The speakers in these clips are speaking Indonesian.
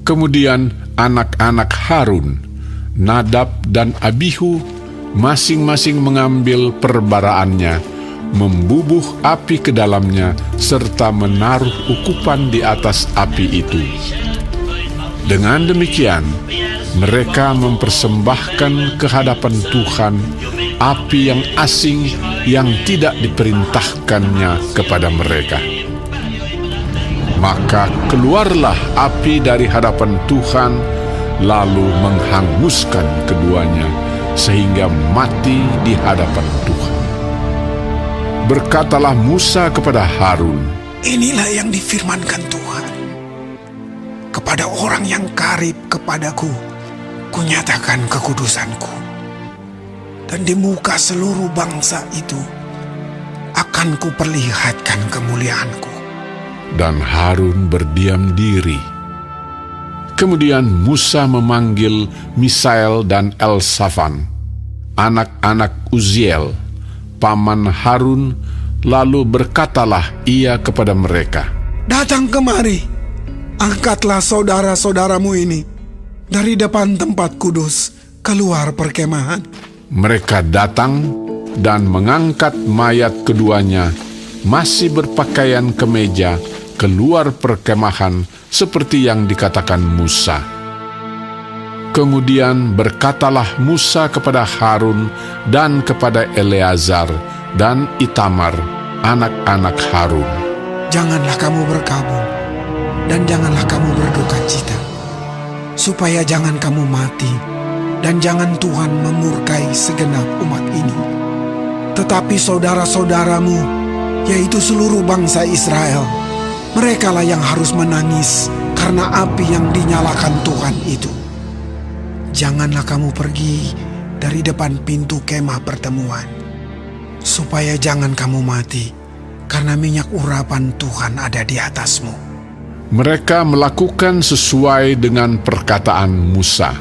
Kemudian anak-anak Harun, Nadab dan Abihu, masing-masing mengambil perbaraannya, membubuh api ke dalamnya, serta menaruh ukupan di atas api itu. Dengan demikian, mereka mempersembahkan ke hadapan Tuhan api yang asing yang tidak diperintahkannya kepada mereka. Maka keluarlah api dari hadapan Tuhan, lalu menghanguskan keduanya, sehingga mati di hadapan Tuhan. Berkatalah Musa kepada Harun, "Inilah yang difirmankan Tuhan. Kepada orang yang karib kepadaku, kunyatakan kekudusanku. Dan di muka seluruh bangsa itu, akan kuperlihatkan kemuliaanku." Dan Harun berdiam diri. Kemudian Musa memanggil Misael dan Elsafan, anak-anak Uziel, paman Harun, lalu berkatalah ia kepada mereka, "Datang kemari, angkatlah saudara-saudaramu ini dari depan tempat kudus keluar perkemahan." Mereka datang dan mengangkat mayat keduanya, masih berpakaian kemeja, keluar perkemahan seperti yang dikatakan Musa. Kemudian berkatalah Musa kepada Harun dan kepada Eleazar dan Itamar, anak-anak Harun, "Janganlah kamu berkabung dan janganlah kamu berduka cita, supaya jangan kamu mati dan jangan Tuhan memurkai segenap umat ini. Tetapi saudara-saudaramu, yaitu seluruh bangsa Israel, merekalah yang harus menangis karena api yang dinyalakan Tuhan itu. Janganlah kamu pergi dari depan pintu kemah pertemuan, supaya jangan kamu mati, karena minyak urapan Tuhan ada di atasmu." Mereka melakukan sesuai dengan perkataan Musa.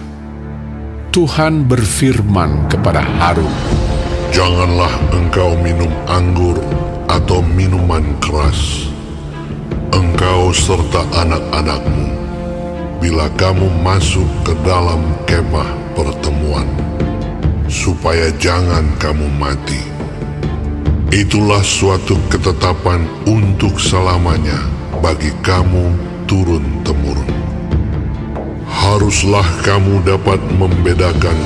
Tuhan berfirman kepada Harun, "Janganlah engkau minum anggur atau minuman keras, engkau serta anak-anakmu, bila kamu masuk ke dalam kemah pertemuan, supaya jangan kamu mati. Itulah suatu ketetapan untuk selamanya bagi kamu turun-temurun. Haruslah kamu dapat membedakan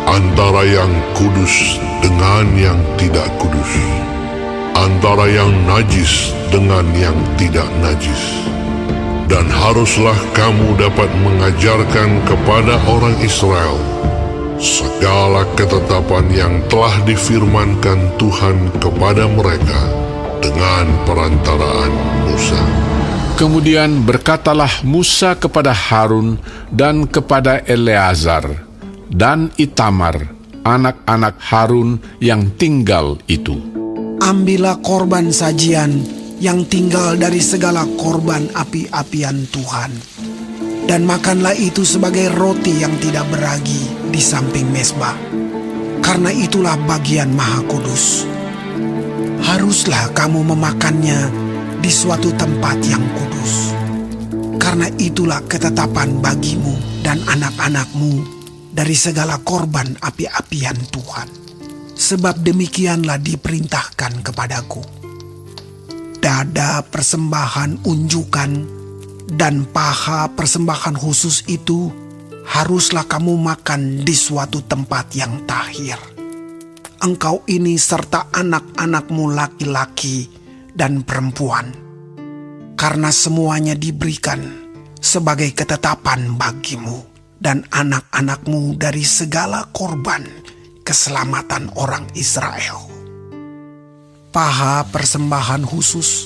antara yang kudus dengan yang tidak kudus, antara yang najis dengan yang tidak najis. Dan haruslah kamu dapat mengajarkan kepada orang Israel segala ketetapan yang telah difirmankan Tuhan kepada mereka dengan perantaraan Musa." Kemudian berkatalah Musa kepada Harun dan kepada Eleazar dan Itamar, anak-anak Harun yang tinggal itu, "Ambillah korban sajian yang tinggal dari segala korban api-apian Tuhan, dan makanlah itu sebagai roti yang tidak beragi di samping mezbah, karena itulah bagian maha kudus. Haruslah kamu memakannya di suatu tempat yang kudus, karena itulah ketetapan bagimu dan anak-anakmu dari segala korban api-apian Tuhan. Sebab demikianlah diperintahkan kepadaku. Dada persembahan unjukan dan paha persembahan khusus itu haruslah kamu makan di suatu tempat yang tahir. Engkau ini serta anak-anakmu laki-laki dan perempuan, karena semuanya diberikan sebagai ketetapan bagimu dan anak-anakmu dari segala korban keselamatan orang Israel. Paha persembahan khusus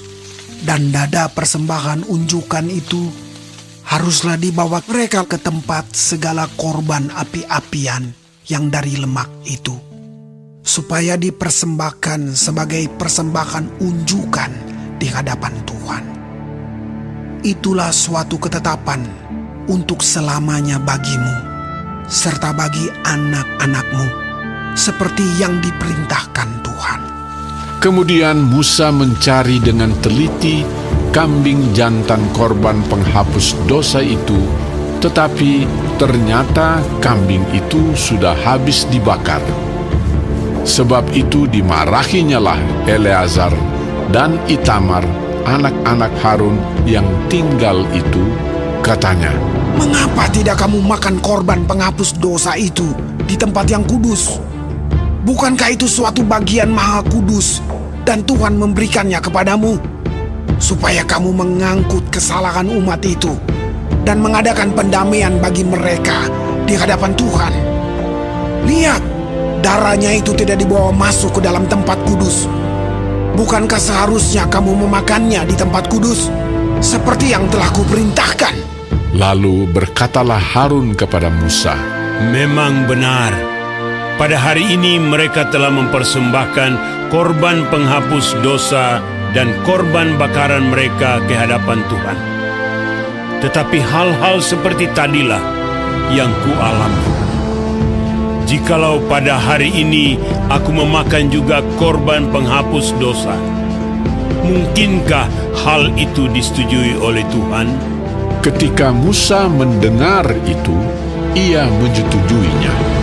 dan dada persembahan unjukan itu haruslah dibawa mereka ke tempat segala korban api-apian yang dari lemak itu, supaya dipersembahkan sebagai persembahan unjukan di hadapan Tuhan. Itulah suatu ketetapan untuk selamanya bagimu, serta bagi anak-anakmu, seperti yang diperintahkan Tuhan." Kemudian Musa mencari dengan teliti kambing jantan korban penghapus dosa itu Tetapi ternyata kambing itu sudah habis dibakar. Sebab itu dimarahinyalah Eleazar dan Itamar, anak-anak Harun yang tinggal itu, katanya, "Mengapa tidak kamu makan korban penghapus dosa itu di tempat yang kudus? Bukankah itu suatu bagian maha kudus dan Tuhan memberikannya kepadamu, supaya kamu mengangkut kesalahan umat itu dan mengadakan pendamaian bagi mereka di hadapan Tuhan? Lihat, darahnya itu tidak dibawa masuk ke dalam tempat kudus. Bukankah seharusnya kamu memakannya di tempat kudus, seperti yang telah kuperintahkan?" Lalu berkatalah Harun kepada Musa, Memang benar, pada hari ini mereka telah mempersembahkan korban penghapus dosa dan korban bakaran mereka ke hadapan Tuhan. Tetapi hal-hal seperti tadilah yang kualami. Jikalau pada hari ini aku memakan juga korban penghapus dosa, mungkinkah hal itu disetujui oleh Tuhan? ketika Musa mendengar itu, ia menyetujuinya.